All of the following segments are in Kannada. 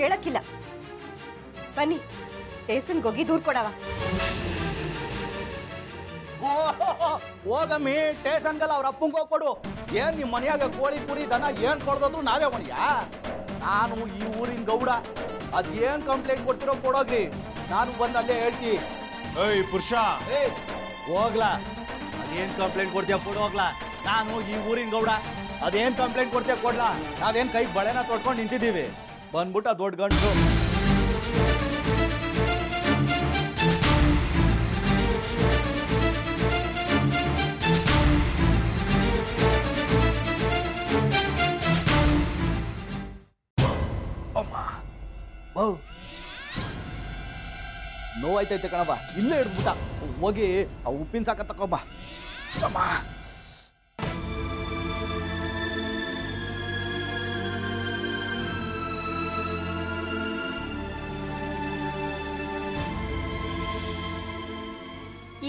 ಕೇಳಕ್ಕಿಲ್ಲ. ಬನ್ನಿ ಸ್ಟೇಷನ್ಗೆ ಹೋಗಿ ದೂರ್ ಕೊಡವ. ಹೋಗಮ್ಮಿ ಸ್ಟೇಷನ್ಗಲ್ಲ ಅವ್ರ ಅಪ್ಪಂಗೆ ಹೋಗಿ ಕೊಡು. ಏನ್ ನಿಮ್ಮ ಮನೆಯಾಗ ಕೋಳಿ ಕುರಿ ದನ ಏನ್ ಕೊಡ್ದೋದ್ರು ನಾವೇ ಹೊಣಿಯಾ? ನಾನು ಈ ಊರಿನ ಗೌಡ. ಅದೇನ್ ಕಂಪ್ಲೇಂಟ್ ಕೊಡ್ತಿರೋ ಕೊಡೋಗ್ರಿ, ನಾನು ಬಂದು ಅಲ್ಲೇ ಹೇಳ್ತಿ. ಏಯ್ ಪುರುಷ, ಹೋಗ್ಲಾ? ಅದೇನ್ ಕಂಪ್ಲೇಂಟ್ ಕೊಡ್ತೀಯ ಕೊಡೋಗ್ಲಾ? ನಾನು ಈ ಊರಿನ ಗೌಡ. ಅದೇನ್ ಕಂಪ್ಲೇಂಟ್ ಕೊಡ್ತೀಯ ಕೊಡ್ಲಾ? ನಾವೇನ್ ಕೈ ಬಳೆನ ತೊಡ್ಕೊಂಡು ನಿಂತಿದ್ದೀವಿ. ಬಂದ್ಬಿಟ್ಟು ಆ ದೊಡ್ಡ ಗಂಟು ನೋವಾಯ್ತೈತೆ ಕಣಪ್ಪ. ಇಲ್ಲೇ ಹಿಡ್ಬಿಟ್ಟ. ಹೋಗಿ ಆ ಉಪ್ಪಿನ ಸಾಕ ತಕೊಂಬ.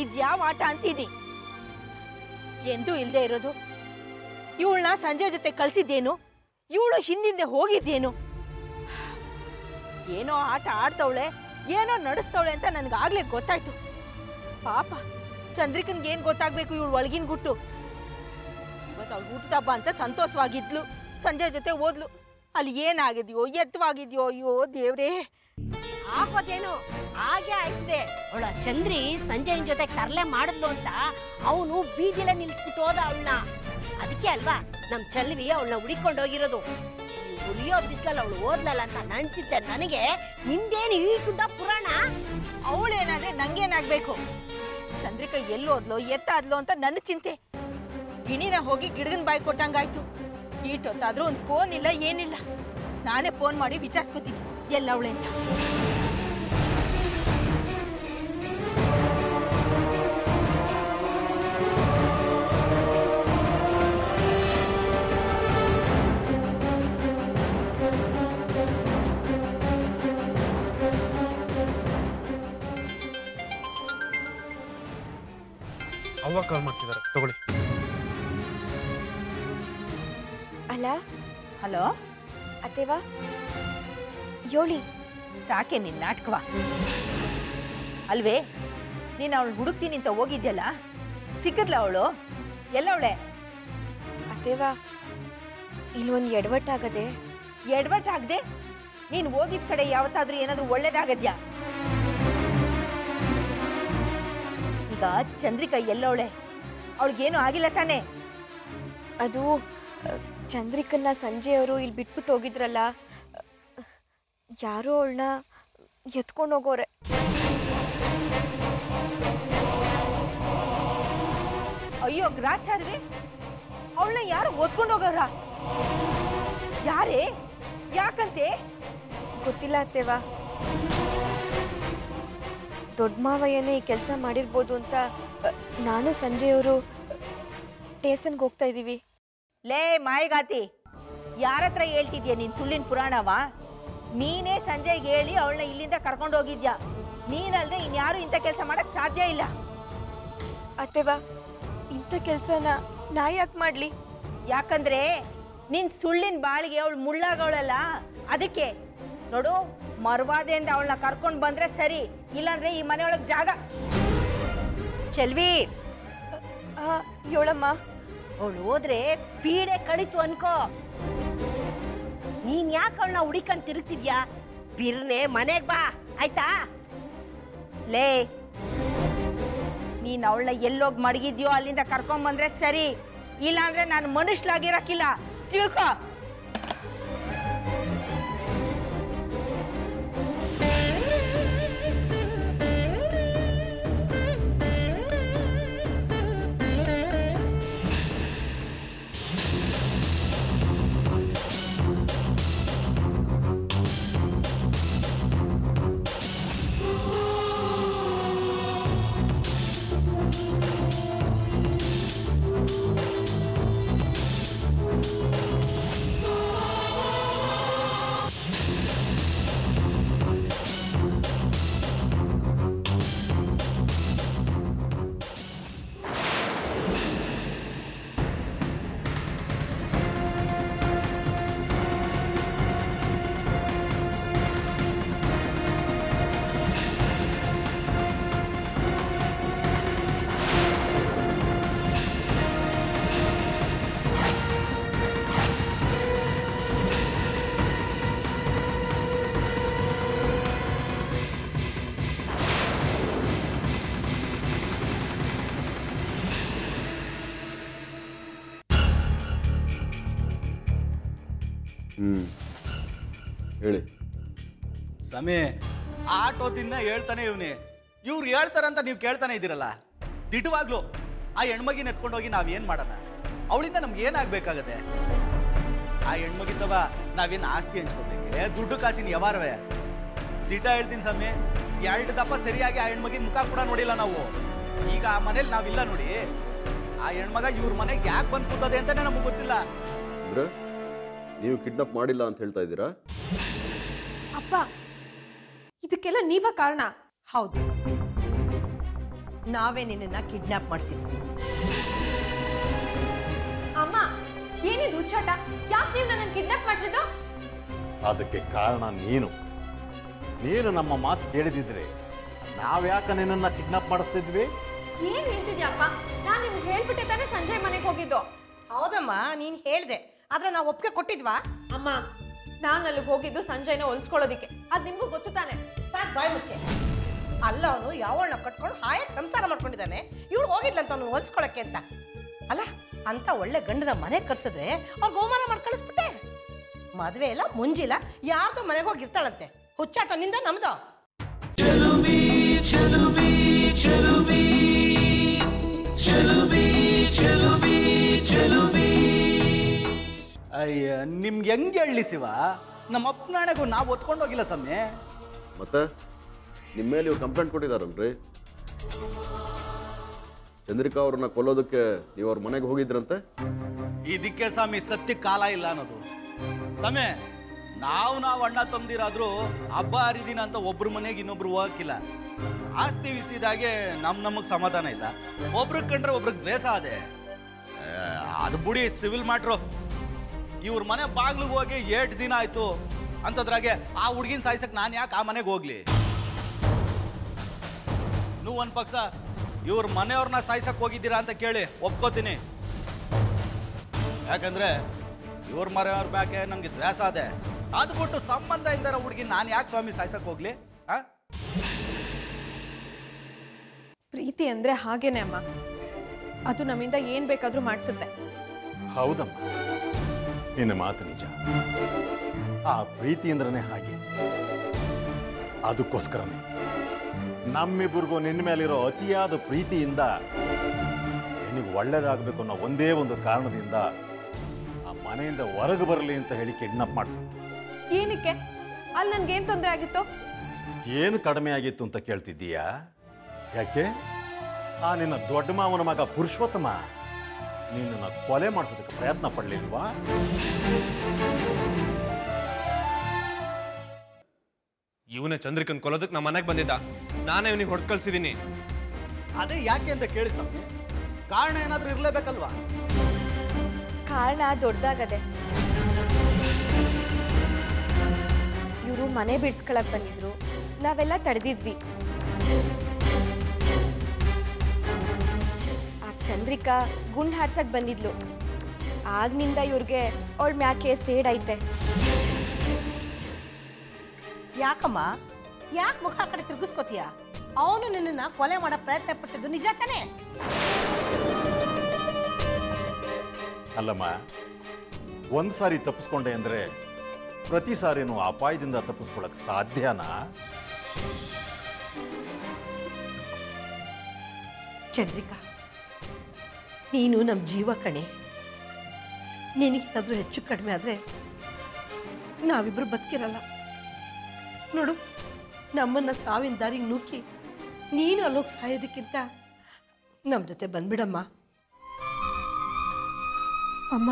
ಇದ್ಯಾವ ಆಟ ಅಂತೀನಿ? ಎಂದೂ ಇಲ್ದೇ ಇರೋದು. ಇವಳನ್ನ ಸಂಜೆ ಜೊತೆ ಕಳ್ಸಿದ್ದೇನು? ಇವಳು ಹಿಂದಿಂದೆ ಹೋಗಿದ್ದೇನು? ಏನೋ ಆಟ ಆಡ್ತವಳೆ, ಏನೋ ನಡೆಸ್ತವಳೆ ಅಂತ ನನ್ಗಾಗ್ಲೇ ಗೊತ್ತಾಯ್ತು. ಪಾಪ ಚಂದ್ರಿಕನ್ಗೆ ಏನ್ ಗೊತ್ತಾಗ್ಬೇಕು ಇವಳು ಒಳಗಿನ ಗುಟ್ಟು. ಇವತ್ತು ಅವಳು ಹುಟ್ಟುತ್ತಬ್ಬ ಅಂತ ಸಂತೋಷವಾಗಿದ್ಲು, ಸಂಜೆ ಜೊತೆ ಓದ್ಲು. ಅಲ್ಲಿ ಏನಾಗಿದ್ಯೋ ಎತ್ತವಾಗಿದ್ಯೋ, ಅಯ್ಯೋ ದೇವ್ರೇ. ಆಗೋದೇನು ಹಾಗೆ ಆಯ್ತದೆ. ಅವಳ ಚಂದ್ರಿ ಸಂಜಯನ್ ಜೊತೆ ತರ್ಲೆ ಮಾಡಿದ್ಲು ಅಂತ ಅವನು ಬೀದಿಲ ನಿಲ್ಸ್ಬಿಟ್ಟು ಹೋದ ಅವಳನ್ನ. ಅದಕ್ಕೆ ಅಲ್ವಾ ನಮ್ ಚಲ್ವಿ ಅವಳನ್ನ ಹುಡಿಕೊಂಡೋಗಿರೋದು. ಹುಲಿಯೋ ಬಿಸ್ಲಲ್ಲಿ ಅವಳು ಓದ್ಲಲ್ಲ ಅಂತ ನನ್ಸಿದ್ದೆ ನನಗೆ. ನಿಂದೇನು ಈ ಗುಡ್ಡ ಪುರಾಣ? ಅವಳೇನಾದ್ರೆ ನಂಗೇನಾಗ್ಬೇಕು? ಚಂದ್ರಿಕಾ ಎಲ್ಲೋದ್ಲೋ ಎತ್ತಾದ್ಲೋ ಅಂತ ನನ್ನ ಚಿಂತೆ. ಗಿಣಿನ ಹೋಗಿ ಗಿಡಗನ್ ಬಾಯಿ ಕೊಟ್ಟಂಗಾಯ್ತು. ಈಟೊತ್ತಾದ್ರೂ ಒಂದು ಫೋನ್ ಇಲ್ಲ, ಏನಿಲ್ಲ. ನಾನೇ ಫೋನ್ ಮಾಡಿ ವಿಚಾರಿಸ್ಕೊತೀನಿ ಎಲ್ಲವಳೆ ಅಂತ. ಅವ್ವ ಕಾಲ್ ಮಾಡ್ತಿದ್ದಾರೆ, ತಗೊಳ್ಳಿ. ಅಲ್ಲ, ಹಲೋ ಅತ್ತೇವಾ ಯೋಳಿ. ಸಾಕೆ ನಿನ್ ನಾಟಕವಾ? ಅಲ್ವೇ, ನೀನು ಅವಳು ಹುಡುಕ್ತೀನಿ ಅಂತ ಹೋಗಿದ್ಯಲ್ಲ, ಸಿಕ್ಕದ್ಲ ಅವಳು? ಎಲ್ಲವಳೆ? ಅತ್ತೇವಾ ಇಲ್ಲೊಂದು ಎಡವಟ್ಟಾಗದೆ. ಎಡವಟ್ಟಾಗದೆ? ನೀನು ಹೋಗಿದ ಕಡೆ ಯಾವತ್ತಾದ್ರೂ ಏನಾದ್ರೂ ಒಳ್ಳೇದಾಗದ್ಯಾ? ಈಗ ಚಂದ್ರಿಕಾ ಎಲ್ಲವಳೆ? ಅವಳಿಗೇನು ಆಗಿಲ್ಲ ತಾನೆ? ಅದು ಚಂದ್ರಿಕನ್ನ ಸಂಜೆಯವರು ಇಲ್ಲಿ ಬಿಟ್ಬಿಟ್ಟು ಹೋಗಿದ್ರಲ್ಲ, ಯಾರೋ ಅವಳನ್ನ ಎತ್ಕೊಂಡು ಹೋಗೋರೆ. ಅಯ್ಯೋ ಗ್ರಾಚಾರ್ವಿ, ಅವಳನ್ನ ಯಾರು ಒತ್ಕೊಂಡು ಹೋಗೋರ? ಯಾರೇ? ಯಾಕಂತೆ? ಗೊತ್ತಿಲ್ಲ ಅತ್ತೇವಾ. ದೊಡ್ಡ ಮಾವಯ್ಯನೇ ಈ ಕೆಲಸ ಮಾಡಿರ್ಬೋದು ಅಂತ ನಾನು ಸಂಜೆಯವರು ಸ್ಟೇಷನ್ಗೆ ಹೋಗ್ತಾ ಇದ್ದೀವಿ. ಲೇ ಮಾಯಗಾತಿ, ಯಾರತ್ರ ಹೇಳ್ತಿದ್ಯಾ ನೀನ್ ಸುಳ್ಳಿನ ಪುರಾಣವ? ನೀನೇ ಸಂಜೆಗೆ ಹೇಳಿ ಅವಳನ್ನ ಇಲ್ಲಿಂದ ಕರ್ಕೊಂಡು ಹೋಗಿದ್ಯಾ. ನೀನಲ್ದೆ ಇನ್ಯಾರು ಇಂಥ ಕೆಲಸ ಮಾಡಕ್ ಸಾಧ್ಯ ಇಲ್ಲ. ಅತ್ತೇವಾ, ಇಂಥ ಕೆಲಸನ ನಾ ಯಾಕೆ ಮಾಡ್ಲಿ? ಯಾಕಂದ್ರೆ ನಿನ್ ಸುಳ್ಳಿನ ಬಾಳಿಗೆ ಅವಳು ಮುಳ್ಳಾಗವಳಲ್ಲ, ಅದಕ್ಕೆ. ನೋಡು, ಮರ್ವಾದೆಯಿಂದ ಅವಳನ್ನ ಕರ್ಕೊಂಡು ಬಂದ್ರೆ ಸರಿ, ಇಲ್ಲಾಂದ್ರೆ ಈ ಮನೆಯೊಳಗೆ ಜಾಗ. ಚೆಲ್ವಿ, ಯೋಳಮ್ಮ, ಅವಳು ಹೋದ್ರೆ ಪೀಡೆ ಕಡಿತು ಅನ್ಕೋ. ನೀನ್ ಯಾಕೆ ಅವಳನ್ನ ಹುಡಿಕೊಂಡು ತಿರುಗ್ತಿದ್ಯಾ? ಬಿರ್ನೆ ಮನೆಗ್ ಬಾ, ಆಯ್ತಾ? ಲೇ, ನೀನ್ ಅವಳನ್ನ ಎಲ್ಲೋಗಿ ಮಡಗಿದ್ಯೋ ಅಲ್ಲಿಂದ ಕರ್ಕೊಂಡ್ ಬಂದ್ರೆ ಸರಿ, ಇಲ್ಲಾಂದ್ರೆ ನಾನು ಮನುಷ್ಯಲಾಗಿರಕ್ಕಿಲ್ಲ, ತಿಳ್ಕೊ. ಹೇಳಿ. ಸಮೇ ಆಟೋದಿಂದ ಹೇಳ್ತಾನೆ ಇವನೇ, ಇವ್ರು ಹೇಳ್ತಾರಂತ ನೀವು ಕೇಳ್ತಾನೆ ಇದ್ದೀರಲ್ಲ. ದಿಟವಾಗ್ಲು ಆ ಹೆಣ್ಮಗಿನ ಎತ್ಕೊಂಡೋಗಿ ನಾವೇನ್ ಮಾಡೋಣ? ಅವಳಿಂದ ನಮ್ಗೆ ಏನಾಗ್ಬೇಕಾಗತ್ತೆ? ಆ ಹೆಣ್ಮಗಿತ್ತವ ನಾವೇನು ಆಸ್ತಿ ಹಂಚ್ಕೋಬೇಕೆ? ದುಡ್ಡು ಕಾಸಿನ ಯಾವಾರವೇ? ದಿಟ ಹೇಳ್ತೀನಿ ಸಮೇ, 2 ದಪ್ಪ ಸರಿಯಾಗಿ ಆ ಹೆಣ್ಮಗಿನ ಮುಖ ಕೂಡ ನೋಡಿಲ್ಲ ನಾವು. ಈಗ ಆ ಮನೇಲಿ ನಾವಿಲ್ಲ ನೋಡಿ. ಆ ಹೆಣ್ಮಗ ಇವ್ರ ಮನೆಗೆ ಯಾಕೆ ಬಂದು ಕೂತದೆ ಅಂತಾನೆ ನಮಗೆ ಗೊತ್ತಿಲ್ಲ. ಅಂದ್ರೆ ನೀವು ಕಿಡ್ನಾಪ್ ಮಾಡಿಲ್ಲ ಅಂತ ಹೇಳ್ತಾ ಇದ್ದೀರಾ? ಅಪ್ಪ, ಇದಕ್ಕೆಲ್ಲ ನೀವ ಕಾರಣ. ಹೌದು, ನಾವೇ ನಿನ್ನ ಕಿಡ್ನಾಪ್ ಮಾಡಿಸಿದ್ವಿ. ಅಮ್ಮ, ಏನಿದು ಹುಚ್ಚಾಟ? ಯಾಕೆ ನೀವು ನನ್ನ ಕಿಡ್ನಾಪ್ ಮಾಡಿಸಿದ್ದು? ಅದಕ್ಕೆ ಕಾರಣ ನೀನು ನಮ್ಮ ಮಾತು ಕೇಳಿದಿದ್ರೆ ನಾವ್ಯಾಕೆ ನಿನ್ನನ್ನು ಕಿಡ್ನಾಪ್ ಮಾಡಿಸ್ತಿದ್ವಿ? ಏನ್ ಹೇಳ್ತಿದ್ಯಪ್ಪ? ನಾನ್ ನಿಮ್ಗೆ ಹೇಳ್ಬಿಟ್ಟೆ ತಾನೇ ಸಂಜಯ್ ಮನೆಗೆ ಹೋಗಿದ್ದು. ಹೌದಮ್ಮ, ನೀನ್ ಹೇಳ್ದೆ, ಆದ್ರೆ ನಾವು ಒಪ್ಪಿಗೆ ಕೊಟ್ಟಿದ್ವಾ? ಅಮ್ಮ, ನಾನು ಅಲ್ಲಿಗೆ ಹೋಗಿದ್ದು ಸಂಜಯ್ನ ಹೊಲ್ಸ್ಕೊಳ್ಳೋದಿಕ್ಕೆ. ಅದ್ ನಿಮ್ಗೂ ಗೊತ್ತು ತಾನೆ. ಸಾಕ್ ಬಾಯ್ ಮುಚ್ಚೆ. ಅಲ್ಲ, ಅವನು ಯಾವಳನ್ನ ಕಟ್ಕೊಂಡು ಹಾಯಾಗಿ ಸಂಸಾರ ಮಾಡ್ಕೊಂಡಿದ್ದಾನೆ. ಇವಳು ಹೋಗಿದ್ಲಂತ ಅವನು ಹೊಲ್ಸ್ಕೊಳಕ್ಕೆ ಅಂತ. ಅಲ್ಲ, ಅಂತ ಒಳ್ಳೆ ಗಂಡನ ಮನೆಗೆ ಕರ್ಸಿದ್ರೆ ಅವ್ರಿಗೆ ಅವಮಾನ ಮಾಡಿ ಕಳಿಸ್ಬಿಟ್ಟೆ. ಮದ್ವೆ ಇಲ್ಲ ಮುಂಜಿಲ್ಲ, ಯಾರ್ದೋ ಮನೆಗೆ ಹೋಗಿರ್ತಾಳಂತೆ. ಹುಚ್ಚಾಟ ನಿಂದ ನಮ್ದು. ಅಯ್ಯ, ನಿಮ್ಗೆ ಹೆಂಗೆ ಹೇಳಿ ಶಿವ? ನಮ್ಮ ಅಪ್ಪನಾಣೆಗೂ ನಾವು ಒತ್ಕೊಂಡೋಗಿಲ್ಲ ಸಮಯ. ಮತ್ತೆ ನಿಮ್ಮ ಮೇಲೆ ಇವ್ರು ಕಂಪ್ಲೇಂಟ್ ಕೊಟ್ಟಿದ್ದಾರಲ್ರಿ? ಚಂದ್ರಿಕಾ ಅವ್ರನ್ನ ಕೊಲ್ಲೋದಕ್ಕೆ ನೀವು ಅವ್ರ ಮನೆಗೆ ಹೋಗಿದ್ರಂತೆ. ಇದಕ್ಕೆ ಸ್ವಾಮಿ ಸತ್ಯ ಕಾಲ ಇಲ್ಲ ಅನ್ನೋದು. ಸಮಯ ನಾವು ಅಣ್ಣ ತಮ್ದಿರಾದ್ರೂ ಹಬ್ಬ ಹರಿದಿನ ಅಂತ ಒಬ್ರು ಮನೆಗೆ ಇನ್ನೊಬ್ರು ಹೋಗಕ್ಕಿಲ್ಲ. ಆಸ್ತಿ ವಿಸಿದಾಗೆ ನಮಗ್ ಸಮಾಧಾನ ಇಲ್ಲ. ಒಬ್ರಿಗೆ ಕಂಡ್ರೆ ಒಬ್ರಿಗೆ ದ್ವೇಷ ಅದೇ. ಅದು ಬುಡಿ ಸಿವಿಲ್ ಮಾಡ್ರು. ಇವ್ರ ಮನೆ ಬಾಗ್ಲಿಗೆ ಹೋಗಿ 8 ದಿನ ಆಯ್ತು ಅಂತದ್ರಾಗೆ ಆ ಹುಡ್ಗಿನ ಸಾಯ್ಸಕ್ ನಾನು ಯಾಕೆ ಆ ಮನೆಗೆ ಹೋಗ್ಲಿ? ನೀವು ಒಂದ್ ಪಕ್ಷ ಇವ್ರ ಮನೆಯವ್ರನ್ನ ಸಾಯ್ಸಕ್ ಹೋಗಿದ್ದೀರಾ ಅಂತ ಕೇಳಿ ಒಪ್ಕೋತೀನಿ. ಯಾಕಂದ್ರೆ ಇವ್ರ ಮನೆಯವ್ರ ಮ್ಯಾಕೆ ನಂಗೆ ದ್ವೇಷ ಅದೇ. ಅದು ಬಿಟ್ಟು ಸಂಬಂಧ ಇಲ್ದಾರ ಹುಡುಗಿ ನಾನು ಯಾಕೆ ಸ್ವಾಮಿ ಸಾಯ್ಸಕ್ ಹೋಗ್ಲಿ? ಪ್ರೀತಿ ಅಂದ್ರೆ ಹಾಗೇನೆ ಅಮ್ಮ, ಅದು ನಮ್ಮಿಂದ ಏನ್ ಬೇಕಾದ್ರೂ ಮಾಡಿಸುತ್ತೆ. ಹೌದಮ್ಮ, ನಿನ್ನ ಮಾತು ನಿಜ. ಆ ಪ್ರೀತಿ ಅಂದ್ರನೇ ಹಾಗೆ. ಅದಕ್ಕೋಸ್ಕರನೇ ನಮ್ಮಿಬ್ಬರಿಗೂ ನಿನ್ನ ಮೇಲಿರೋ ಅತಿಯಾದ ಪ್ರೀತಿಯಿಂದ ನಿನಗೆ ಒಳ್ಳೇದಾಗಬೇಕು ಅನ್ನೋ ಒಂದೇ ಒಂದು ಕಾರಣದಿಂದ ಆ ಮನೆಯಿಂದ ಹೊರಗೆ ಬರಲಿ ಅಂತ ಹೇಳಿ ಕಿಡ್ನಾಪ್ ಮಾಡಿಸುತ್ತೆ. ಏನಕ್ಕೆ? ಅಲ್ಲಿ ನನ್ಗೇನ್ ತೊಂದರೆ ಆಗಿತ್ತು? ಏನು ಕಡಿಮೆ ಆಗಿತ್ತು ಅಂತ ಕೇಳ್ತಿದ್ದೀಯಾ? ಯಾಕೆ? ಆ ನಿನ್ನ ದೊಡ್ಡ ಮಾವನ ಮಗ ಪುರುಷೋತ್ತಮ ನಿನ್ನನ್ನು ಕೊಲೆ ಮಾಡಿಸೋದಕ್ಕೆ ಪ್ರಯತ್ನ ಪಡಲಿಲ್ವಾ? ಇವನೇ ಚಂದ್ರಿಕನ್ ಕೊಲ್ಲೋದಕ್ಕೆ ನಮ್ಮ ಮನೆಗೆ ಬಂದಿದ್ದ. ನಾನೇ ಇವನಿಗೆ ಹೊಡೆದು ಕಳ್ಸಿದ್ದೀನಿ. ಅದೇ ಯಾಕೆ ಅಂತ ಕೇಳಿ ಸ್ವಾಮಿ. ಕಾರಣ ಏನಾದ್ರೂ ಇರ್ಲೇಬೇಕಲ್ವಾ? ಕಾರಣ ದೊಡ್ಡದಾಗದೆ. ಇವರು ಮನೆ ಬಿಡಿಸ್ಕೊಳಕ್ ಬಂದಿದ್ರು, ನಾವೆಲ್ಲ ತಡೆದಿದ್ವಿ. ಆ ಚಂದ್ರಿಕಾ ಗುಂಡ್ ಹಾರ್ಸಕ್ ಬಂದಿದ್ಲು. ಆಗ್ನಿಂದ ಇವ್ರಿಗೆ ಅವಳ ಮ್ಯಾಕೆ ಸೇಡೈತೆ. ಯಾಕಮ್ಮ, ಯಾಕೆ ಮುಖ ಆ ಕಡೆ ತಿರುಗಿಸ್ಕೋತೀಯ? ಅವನು ನಿನ್ನ ಕೊಲೆ ಮಾಡೋ ಪ್ರಯತ್ನ ಪಟ್ಟಿದ್ದು ನಿಜ ತಾನೆ? ಅಲ್ಲಮ್ಮ, ಒಂದು ಸಾರಿ ತಪ್ಪಿಸ್ಕೊಂಡೆ ಅಂದ್ರೆ ಪ್ರತಿ ಸಾರಿನೂ ಅಪಾಯದಿಂದ ತಪ್ಪಿಸ್ಕೊಳಕ್ ಸಾಧ್ಯನಾ? ಚಂದ್ರಿಕಾ, ನೀನು ನಮ್ಮ ಜೀವ ಕಣೆ. ನಿನಗೇನಾದ್ರೂ ಹೆಚ್ಚು ಕಡಿಮೆ ಆದ್ರೆ ನಾವಿಬ್ರು ಬದುಕಿರಲ್ಲ ನೋಡು. ನಮ್ಮನ್ನ ಸಾವಿನ ದಾರಿಗೆ ನೂಕಿ ನೀನು ಅಲ್ಲೋಗಿ ಸಾಯೋದಕ್ಕಿಂತ ನಮ್ಮ ಜೊತೆ ಬಂದ್ಬಿಡಮ್ಮ. ಅಮ್ಮ,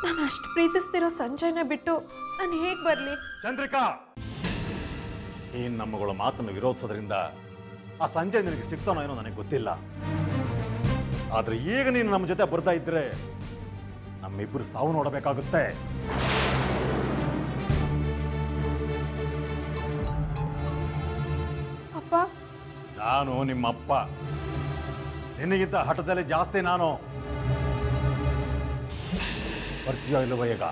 ನಾನು ಅಷ್ಟು ಪ್ರೀತಿಸ್ತಿರೋ ಸಂಜಯ್ನ ಬಿಟ್ಟು ನಾನು ಹೇಗೆ ಬರಲಿ? ಚಂದ್ರಿಕಾ, ಈ ನಮ್ಮಗಳ ಮಾತನ್ನು ವಿರೋಧಿಸೋದ್ರಿಂದ ಆ ಸಂಜಯ್ ನಿನಗೆ ಸಿಗ್ತಾನೋ ಏನೋ ನನಗೆ ಗೊತ್ತಿಲ್ಲ. ಆದ್ರೆ ಈಗ ನೀನು ನಮ್ಮ ಜೊತೆ ಬರ್ತಾ ಇದ್ರೆ ನಮ್ಮಿಬ್ಬರು ಸಾವು ನೋಡಬೇಕಾಗುತ್ತೆ. ಅಪ್ಪ, ನಾನು ನಿಮ್ಮಪ್ಪ. ನಿನಗಿಂತ ಹಠದಲ್ಲಿ ಜಾಸ್ತಿ ನಾನು. ಬರ್ತೀಯೋ ಇಲ್ಲವೋ ಈಗ?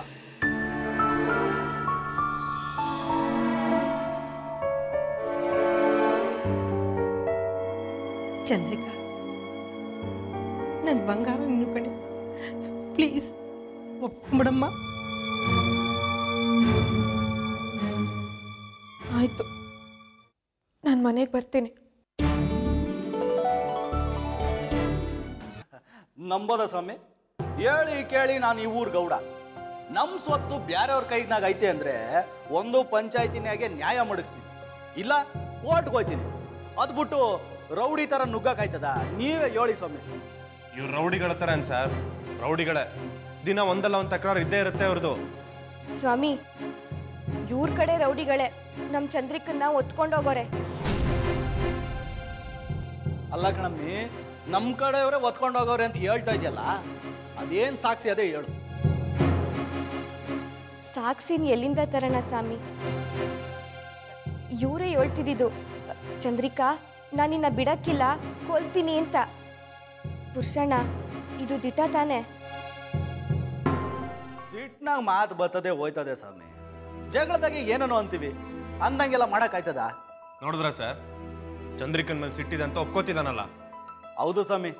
ಚಂದ್ರಿಕಾ, ನನ್ನ ಬಂಗಾರ ನಿನ್ನ ಕಡೆ, ಪ್ಲೀಸ್ ಒಪ್ಕೊಂಬಿಡಮ್ಮ. ನಾನು ಮನೆಗೆ ಬರ್ತೀನಿ. ನಂಬೋದ ಸ್ವಾಮಿ? ಹೇಳಿ ಕೇಳಿ ನಾನು ಈ ಊರ್ ಗೌಡ. ನಮ್ಮ ಸ್ವತ್ತು ಬ್ಯಾರೆಯವ್ರ ಕೈನಾಗ ಐತೆ ಅಂದ್ರೆ ಒಂದು ಪಂಚಾಯತಿನಾಗೆ ನ್ಯಾಯ ಮಡಗಿಸ್ತೀನಿ, ಇಲ್ಲ ಕೋರ್ಟ್ಗೆ ಹೋಗ್ತೀನಿ. ಅದು ಬಿಟ್ಟು ರೌಡಿ ತರ ನುಗ್ಗಕ್ಕಾಯ್ತದ? ನೀವೇ ಹೇಳಿ ಸ್ವಾಮಿ. ಇವ್ರು ರೌಡಿಗಳ ತರ ಸರ್, ರೌಡಿಗಳೇ. ದಿನ ಒಂದಲ್ಲ ಒಂದು ತಕರಾರು ಇದ್ದೇ ಇರುತ್ತೆ ಅವ್ರದ್ದು. ಸ್ವಾಮಿ, ಇವ್ರ ಕಡೆ ರೌಡಿಗಳೇ ನಮ್ಮ ಚಂದ್ರಿಕನ್ನ ಒತ್ಕೊಂಡೋಗೋರೆ. ಅಲ್ಲ ಕಣಮ್ಮಿ, ನಮ್ಮ ಕಡೆಯವರೇ ಒತ್ಕೊಂಡು ಹೋಗೋರೆ ಅಂತ ಹೇಳ್ತಾ ಇದೆಯಲ್ಲ, ಅದೇನ್ ಸಾಕ್ಷಿ ಅದೇ ಹೇಳು. ಸಾಕ್ಸಿನ ಎಲ್ಲಿಂದ ತರೋಣ ಸ್ವಾಮಿ? ಇವರೇ ಹೇಳ್ತಿದ್ದಿದ್ದು, ಚಂದ್ರಿಕಾ ನಾನು ನಿನ್ನ ಬಿಡಕ್ಕಿಲ್ಲ, ಕೊಲ್ತೀನಿ ಅಂತ. ಪುರುಷಣ್ಣ, ಇದು ದಿಟ ತಾನೆ? ಸಿಟ್ನಾಗ ಮಾತು ಬರ್ತದೆ ಹೋಯ್ತದೆ ಸ್ವಾಮಿ. ಜಗಳದಾಗೆ ಏನೋ ಅಂತೀವಿ, ಅಂದಂಗೆಲ್ಲ ಮಾಡಕ್ಕಾಯ್ತದ? ನೋಡಿದ್ರ ಸರ್, ಚಂದ್ರಿಕನ್ ಮೇಲೆ ಸಿಟ್ಟಿದೆ ಅಂತ ಒಪ್ಕೋತಿದಾನಲ್ಲ. ಹೌದು ಸ್ವಾಮಿ,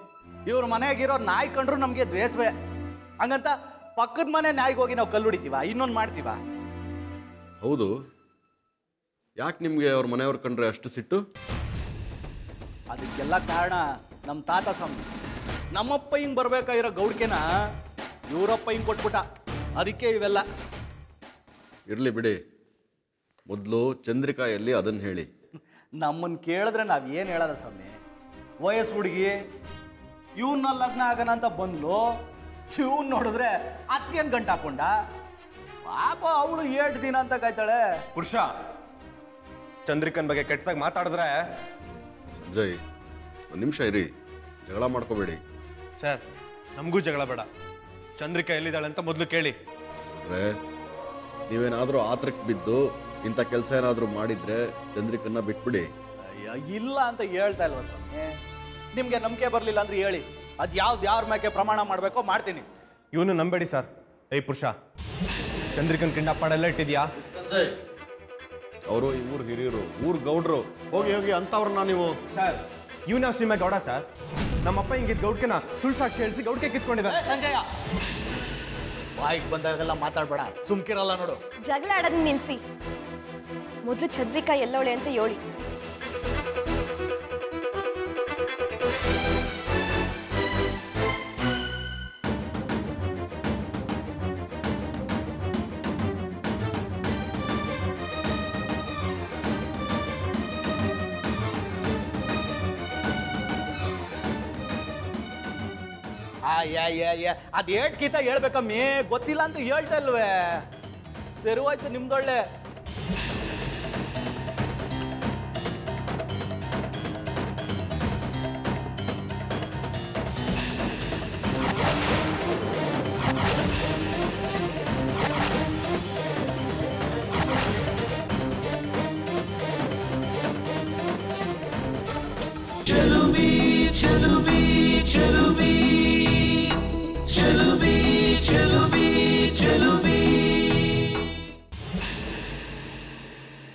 ಇವ್ರ ಮನೆಯಾಗಿರೋ ನಾಯಿ ಕಂಡ್ರು ನಮ್ಗೆ ದ್ವೇಷವೇ. ಹಂಗಂತ ಪಕ್ಕದ ಮನೆ ನಾಯಿಗೆ ಹೋಗಿ ನಾವು ಕಲ್ಲು ಹೊಡಿತೀವ, ಇನ್ನೊಂದು ಮಾಡ್ತೀವ? ಹೌದು, ಯಾಕೆ ನಿಮಗೆ ಅವ್ರ ಮನೆಯವ್ರ ಕಂಡ್ರೆ ಅಷ್ಟು ಸಿಟ್ಟು? ಅದಕ್ಕೆಲ್ಲ ಕಾರಣ ನಮ್ಮ ತಾತ ಸ್ವಾಮಿ. ನಮ್ಮಪ್ಪ ಹಿಂಗ್ ಬರ್ಬೇಕಾಗಿರೋ ಗೌಡ್ಕೆನ ಇವರಪ್ಪ ಹಿಂಗ್ ಕೊಟ್ಬಿಟ್ಟ, ಅದಕ್ಕೆ ಇವೆಲ್ಲ. ಇರ್ಲಿ ಬಿಡಿ, ಮೊದಲು ಚಂದ್ರಿಕಾ ಎಲ್ಲಿ ಅದನ್ನು ಹೇಳಿ. ನಮ್ಮನ್ನು ಕೇಳಿದ್ರೆ ನಾವ್ ಏನು ಹೇಳೋದ ಸ್ವಾಮಿ? ವಯಸ್ಸು ಹುಡುಗಿ, ಇವನ್ನ ಲಗ್ನ ಆಗೋಣ ಅಂತ ಬಂದ್ಲು, ಇವನ್ ನೋಡಿದ್ರೆ ಅತ್ಗೇನು ಗಂಟು ಹಾಕೊಂಡ. ಪಾಪ ಅವಳು 8 ದಿನ ಅಂತ ಕಾಯ್ತಾಳೆ. ಪುರುಷ, ಚಂದ್ರಿಕನ್ ಬಗ್ಗೆ ಕೆಟ್ಟದಾಗ ಮಾತಾಡಿದ್ರೆ. ಸಂಜಯ್, ಒಂದು ನಿಮಿಷ ಇರಿ, ಜಗಳ ಮಾಡ್ಕೋಬೇಡಿ. ಸರ್, ನಮಗೂ ಜಗಳ ಬೇಡ. ಚಂದ್ರಿಕಾ ಎಲ್ಲಿದ್ದಾಳೆ ಅಂತ ಮೊದಲು ಕೇಳಿ. ಅಂದ್ರೆ ನೀವೇನಾದರೂ ಆತರಕ್ಕೆ ಬಿದ್ದು ಇಂಥ ಕೆಲಸ ಏನಾದರೂ ಮಾಡಿದ್ರೆ ಚಂದ್ರಿಕನ್ನ ಬಿಟ್ಬಿಡಿ. ಅಯ್ಯ, ಇಲ್ಲ ಅಂತ ಹೇಳ್ತಾ ಇಲ್ವಾ ಸ್ವಾಮಿ? ನಿಮ್ಗೆ ನಂಬಿಕೆ ಬರಲಿಲ್ಲ ಅಂದ್ರೆ ಹೇಳಿ, ಅದು ಯಾರ ಮೇಲೆ ಪ್ರಮಾಣ ಮಾಡಬೇಕೋ ಮಾಡ್ತೀನಿ. ಇವನು ನಂಬೇಡಿ ಸರ್. ಏಯ್ ಪುರುಷ, ಚಂದ್ರಿಕನ್ ಕಿಂಡಪ್ ಮಾಡೆಲ್ಲ ಇಟ್ಟಿದ್ಯಾ? ಅವರು ಈ ಊರ್ ಹಿರಿಯರು, ಊರ್ ಗೌಡ್ರು. ಹೋಗಿ ಹೋಗಿ ಅಂತವ್ರನ್ನ ನೀವು. ಸರ್, ಇವನ ಸೀಮೆ ಗೌಡ ಸರ್. ನಮ್ಮಪ್ಪ ಹಿಂಗಿದ್ ಗೌಡ್ಕೆನ ಸುಳ್ಳು ಸಾಕ್ಷಿ ಹೇಳಿಸಿ ಗೌಡ್ಕೆ ಕಿತ್ಕೊಂಡಿದ್ದಾರೆ. ಸಂಜಯ, ಬಾಯಿಗೆ ಬಂದಾಗೆಲ್ಲ ಮಾತಾಡ್ಬೇಡ, ಸುಮ್ಕಿರಲ್ಲ ನೋಡು. ಜಗಳ ಆಡೋದನ್ನ ನಿಲ್ಸಿ. ಮೊದಲು ಚಂದ್ರಿಕಾ ಎಲ್ಲವಳೆ ಅಂತ ಹೇಳಿ. ಅದೇಟ್ ಗೀತ ಹೇಳ್ಬೇಕಮ್ಮಿ, ಗೊತ್ತಿಲ್ಲ ಅಂತ ಹೇಳ್ತಾ ಇಲ್ವೇ? ಸರಿವಾಯ್ತು ನಿಮ್ದೊಳ್ಳೆ.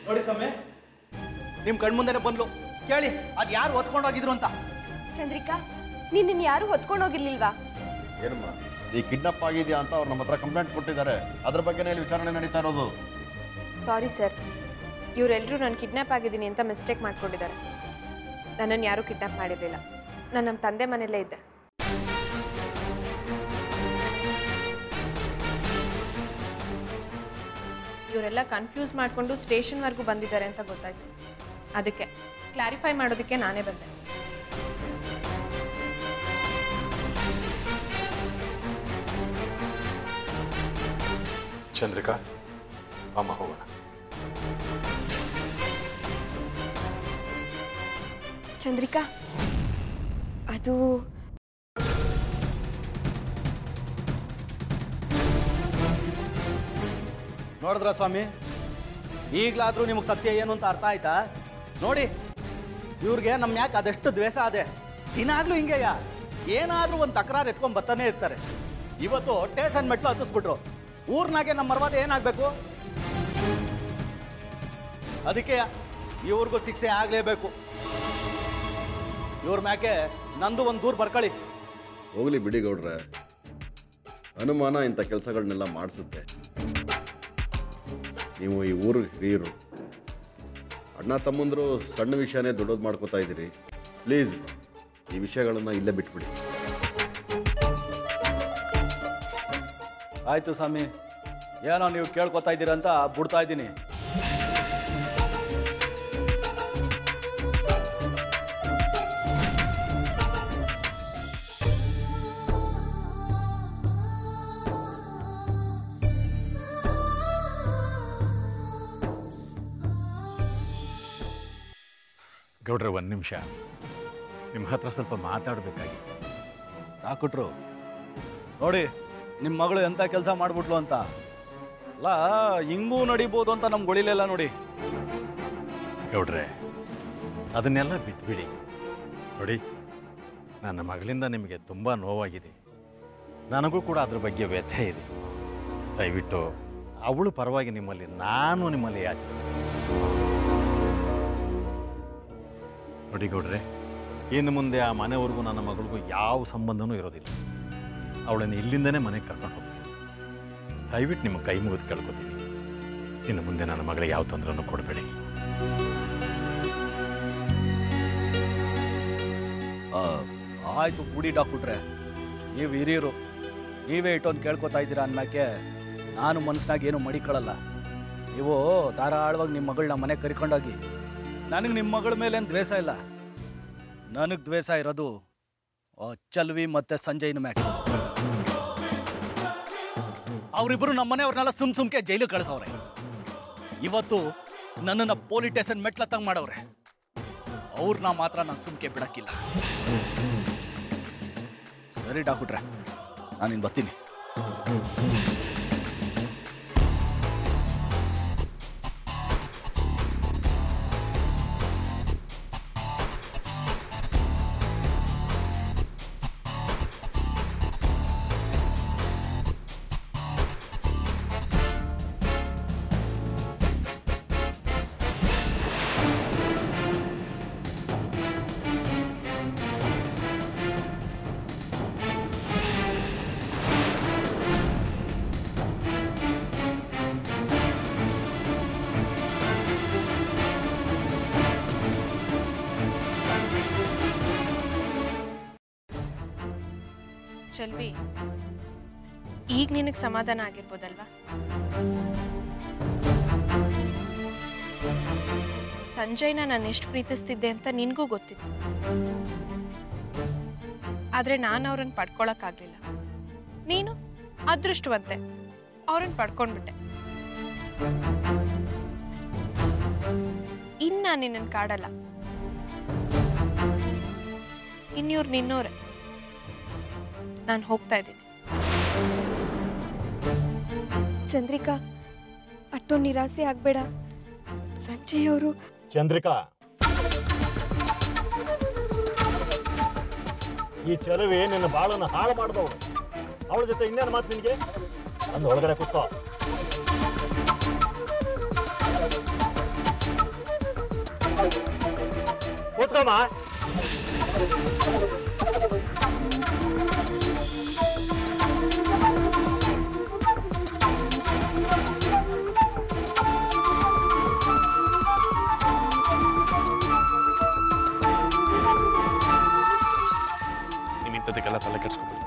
ನೋಡಿ ಸ್ವಾಮಿ, ನಿಮ್ ಕಣ್ಮುಂದೆನೆ ಬಂದ್ಲು, ಕೇಳಿ ಅದ್ ಯಾರು ಹೊತ್ಕೊಂಡೋಗಿದ್ರು ಅಂತ. ಚಂದ್ರಿಕಾ, ನಿನ್ನ ಯಾರು ಹೊತ್ಕೊಂಡೋಗಿರ್ಲಿಲ್ವಾ? ಏನಮ್ಮ, ಈ ಕಿಡ್ನಾಪ್ ಆಗಿದೆಯಾ ಅಂತ ಅವ್ರು ನಮ್ಮ ಹತ್ರ ಕಂಪ್ಲೇಂಟ್ ಕೊಟ್ಟಿದ್ದಾರೆ. ಅದ್ರ ಬಗ್ಗೆನೇ ಇಲ್ಲಿ ವಿಚಾರಣೆ ನಡೀತಾ ಇರೋದು. ಸಾರಿ ಸರ್, ಇವರೆಲ್ಲರೂ ನಾನು ಕಿಡ್ನಾಪ್ ಆಗಿದ್ದೀನಿ ಅಂತ ಮಿಸ್ಟೇಕ್ ಮಾಡ್ಕೊಂಡಿದ್ದಾರೆ. ನನ್ನನ್ನು ಯಾರೂ ಕಿಡ್ನಾಪ್ ಮಾಡಿರಲಿಲ್ಲ. ನಾನು ನಮ್ಮ ತಂದೆ ಮನೆಯಲ್ಲೇ ಇದ್ದೆ. ಇವರೆಲ್ಲ ಕನ್ಫ್ಯೂಸ್ ಮಾಡಿಕೊಂಡು ಸ್ಟೇಷನ್ವರೆಗೂ ಬಂದಿದ್ದಾರೆ ಅಂತ ಗೊತ್ತಾಯ್ತು. ಅದಕ್ಕೆ ಕ್ಲಾರಿಫೈ ಮಾಡೋದಕ್ಕೆ ನಾನೇ ಬಂದೆ. ಚಂದ್ರಿಕಾ, ಅಮ್ಮ ಹೋಗೋಣ. ಚಂದ್ರಿಕಾ, ಅದು ನೋಡಿದ್ರ ಸ್ವಾಮಿ, ಈಗಲಾದ್ರೂ ನಿಮಗೆ ಸತ್ಯ ಏನು ಅಂತ ಅರ್ಥ ಆಯ್ತಾ? ನೋಡಿ, ಇವ್ರಿಗೆ ನಮ್ಮ ಯಾಕೆ ಅದೆಷ್ಟು ದ್ವೇಷ ಅದೇ. ದಿನಾಗ್ಲೂ ಹಿಂಗೆಯ ಏನಾದ್ರೂ ಒಂದು ತಕರಾರು ಎತ್ಕೊಂಡ್ ಬರ್ತಾನೆ ಇರ್ತಾರೆ. ಇವತ್ತು ಟೇಷನ್ ಮೆಟ್ಲು ಹತ್ತಿಸ್ಬಿಟ್ರು. ಊರ್ನಾಗೆ ನಮ್ಮ ಮರ್ವಾದ ಏನಾಗಬೇಕು? ಅದಕ್ಕೆ ಇವ್ರಿಗೂ ಶಿಕ್ಷೆ ಆಗಲೇಬೇಕು. ಇವ್ರ ಮ್ಯಾಕೆ ನಂದು ಒಂದು ದೂರ ಬರ್ಕೊಳ್ಳಿ. ಹೋಗ್ಲಿ ಬಿಡಿ ಗೌಡ್ರೆ, ಅನುಮಾನ ಇಂಥ ಕೆಲಸಗಳನ್ನೆಲ್ಲ ಮಾಡಿಸುತ್ತೆ. ನೀವು ಈ ಊರು ಹಿರಿಯರು, ಅಣ್ಣ ತಮ್ಮಂದರು ಸಣ್ಣ ವಿಷಯನೇ ದೊಡ್ಡದು ಮಾಡ್ಕೋತಾ ಇದ್ದೀರಿ. ಪ್ಲೀಸ್ ಈ ವಿಷಯಗಳನ್ನು ಇಲ್ಲೇ ಬಿಟ್ಬಿಡಿ. ಆಯಿತು ಸ್ವಾಮಿ, ಏನೋ ನೀವು ಕೇಳ್ಕೊತಾ ಇದ್ದೀರಂತ ಬಿಡ್ತಾ ಇದ್ದೀನಿ. ಗೌಡ್ರೆ, ಒಂದು ನಿಮಿಷ ನಿಮ್ಮ ಹತ್ರ ಸ್ವಲ್ಪ ಮಾತಾಡಬೇಕಾಗಿ. ಹಾಕ್ಬಿಟ್ರು ನೋಡಿ, ನಿಮ್ಮ ಮಗಳು ಎಂಥ ಕೆಲಸ ಮಾಡಿಬಿಟ್ಲು ಅಂತ. ಅಲ್ಲ, ಹಿಂಗೂ ನಡಿಬೋದು ಅಂತ ನಮ್ಗೆ ಗೊಳಿಲಿಲ್ಲ ನೋಡಿ. ಗೌಡ್ರೆ, ಅದನ್ನೆಲ್ಲ ಬಿಟ್ಬಿಡಿ. ನೋಡಿ, ನನ್ನ ಮಗಳಿಂದ ನಿಮಗೆ ತುಂಬ ನೋವಾಗಿದೆ. ನನಗೂ ಕೂಡ ಅದ್ರ ಬಗ್ಗೆ ವ್ಯಥೆ ಇದೆ. ದಯವಿಟ್ಟು ಅವಳು ಪರವಾಗಿ ನಿಮ್ಮಲ್ಲಿ ಯಾಚಿಸ್ತೀನಿ. ನೋಡಿ ಗೌಡ್ರೆ, ಇನ್ನು ಮುಂದೆ ಆ ಮನೆವರೆಗೂ ನನ್ನ ಮಗಳಿಗೂ ಯಾವ ಸಂಬಂಧನೂ ಇರೋದಿಲ್ಲ. ಅವಳನ್ನು ಇಲ್ಲಿಂದನೇ ಮನೆಗೆ ಕರ್ಕೊಂಡು ಹೋಗ್ತೀನಿ. ದಯವಿಟ್ಟು ನಿಮ್ಮ ಕೈ ಮುಗಿದು ಕೇಳ್ಕೊತೀನಿ, ಇನ್ನು ಮುಂದೆ ನನ್ನ ಮಗಳಿಗೆ ಯಾವ ತೊಂದರೆನೂ ಕೊಡಬೇಡಿ. ಆಯಿತು ಬಿಡಿ ಡಾಕ್ಟ್ರೆ, ನೀವು ಹಿರಿಯರು, ನೀವೇ ಇಟ್ಟೊಂದು ಕೇಳ್ಕೊತಾ ಇದ್ದೀರಾ ಅಂದ್ಮ್ಯಾಕೆ ನಾನು ಮನಸ್ಸಿನಾಗ ಏನು ಮಡಿಕೊಳ್ಳಲ್ಲ. ನೀವು ಧಾರಾಳವಾಗಿ ನಿಮ್ಮ ಮಗಳನ್ನ ಮನೆಗೆ ಕರ್ಕೊಂಡೋಗಿ. ನನಗೆ ನಿಮ್ಮ ಮಗಳ ಮೇಲೆ ಏನು ದ್ವೇಷ ಇಲ್ಲ. ನನಗೆ ದ್ವೇಷ ಇರೋದು ಚಲ್ವಿ ಮತ್ತು ಸಂಜಯ್ನ ಮ್ಯಾಕೆ. ಅವರಿಬ್ಬರು ನಮ್ಮ ಮನೆಯವ್ರನ್ನೆಲ್ಲ ಸುಮ್ಕೆ ಜೈಲಿಗೆ ಕಳಿಸವ್ರೆ. ಇವತ್ತು ನನ್ನನ್ನು ಪೊಲೀಸ್ ಸ್ಟೇಷನ್ ಮೆಟ್ಲತ್ತಂಗೆ ಮಾಡವ್ರೆ. ಅವ್ರನ್ನ ಮಾತ್ರ ನಾನು ಸುಮ್ಕೆ ಬಿಡಕ್ಕಿಲ್ಲ. ಸರಿ ಡಾಕ್ಟ್ರೆ, ನಾನಿನ್ನು ಬರ್ತೀನಿ. ಚಲ್ವಿ, ಈಗ ನಿನಗೆ ಸಮಾಧಾನ ಆಗಿರ್ಬೋದಲ್ವಾ? ಸಂಜಯ್ನ ನಾನು ಎಷ್ಟು ಪ್ರೀತಿಸ್ತಿದ್ದೆ ಅಂತ ನಿನಗೂ ಗೊತ್ತಿತ್ತು. ಆದರೆ ನಾನು ಅವ್ರನ್ನ ಪಡ್ಕೊಳಕ್ಕಾಗಲಿಲ್ಲ. ನೀನು ಅದೃಷ್ಟವಂತೆ, ಅವ್ರನ್ನ ಪಡ್ಕೊಂಡ್ಬಿಟ್ಟೆ. ಇನ್ನು ನಾನು ನಿನ್ನನ್ನು ಕಾಡಲ್ಲ. ಇನ್ನಿವ್ರು ನಿನ್ನೋರೆ. ನಾನು ಹೋಗ್ತಾ ಇದ್ದೀನಿ. ಚಂದ್ರಿಕಾ, ಅಷ್ಟೊಂದು ನಿರಾಸೆ ಆಗಬೇಡ. ಸಂಜಯ್ ಅವರು. ಚಂದ್ರಿಕಾ, ಈ ಚಲುವೆ ನಿನ್ನ ಬಾಳನ್ನು ಹಾಳು ಮಾಡಿದವಳು. ಅವಳ ಜೊತೆ ಇನ್ನೇನು ಮಾತು ನಿನಗೆ? ಅಂದು ಒಳಗಡೆ ಕೂತ್ಕೋ. ಕೂತ್ಕೊಮ್ಮ. ಇಂಥದಕ್ಕೆಲ್ಲ ತಲೆ ಕೆಡಿಸ್ಕೊಬೇಡಿ.